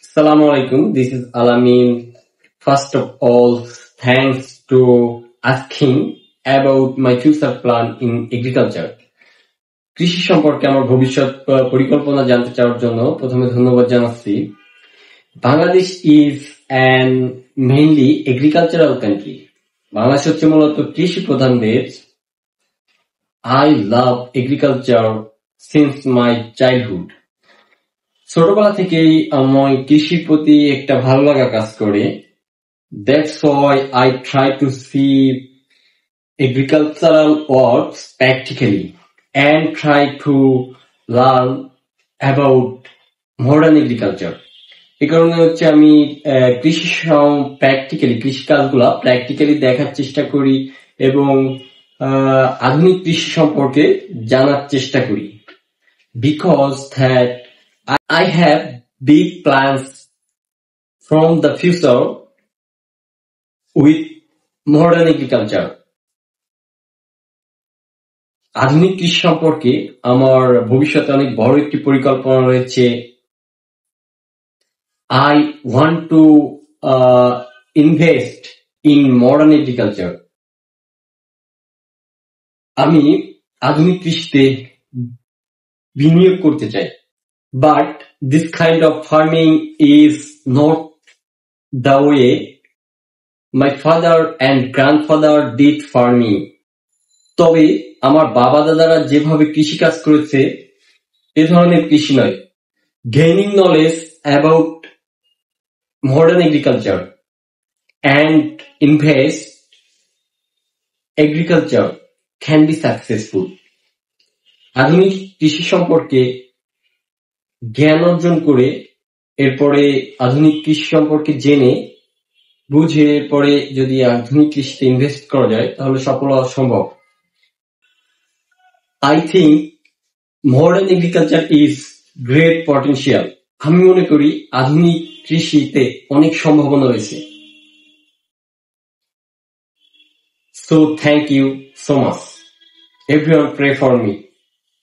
Assalamu alaikum. This is Alamin. First of all, thanks to asking about my future plan in agriculture. কৃষি সম্পর্কে আমার ভবিষ্যৎ পরিকল্পনা জানতে চাওয়ার জন্য প্রথমে ধন্যবাদ জানাচ্ছি। Bangladesh is an mainly agricultural country. Bangladesh হচ্ছে মূলত কৃষি প্রধান দেশ। I love agriculture since my childhood. ছোটবেলা থেকেই আমার কৃষির প্রতি একটা ভালো লাগা কাজ করে। That's why I try to see agricultural works practically and try to learn about modern agriculture. এই কারণে হচ্ছে আমি কৃষি কাজগুলা প্র্যাকটিক্যালি দেখার চেষ্টা করি এবং আধুনিক কৃষি সম্পর্কে জানার চেষ্টা করি। Because that I have big plans from the future with modern agriculture. আধুনিক কৃষি সম্পর্কে আমার ভবিষ্যতে অনেক বড় একটি পরিকল্পনা রয়েছে। I want to invest in modern agriculture. আমি আধুনিক কৃষিতে বিনিয়োগ করতে চাই। But this kind of farming is not the way my father and grandfather did farming. তবে আমার বাবা দাদারা যেভাবে কৃষি কাজ করেছে এ ধরনের কৃষি নয়। Gaining knowledge about modern agriculture and invest agriculture can be successful. আধুনিক কৃষি সম্পর্কে জ্ঞান অর্জন করে এরপরে আধুনিক কৃষি সম্পর্কে জেনে বুঝে এরপরে যদি আধুনিক কৃষিতে ইনভেস্ট করা যায় তাহলে সফল হওয়া সম্ভব। I think modern agriculture is great potential. আমি মনে করি আধুনিক কৃষিতে অনেক সম্ভাবনা রয়েছে। So thank you so much. Everyone pray for me.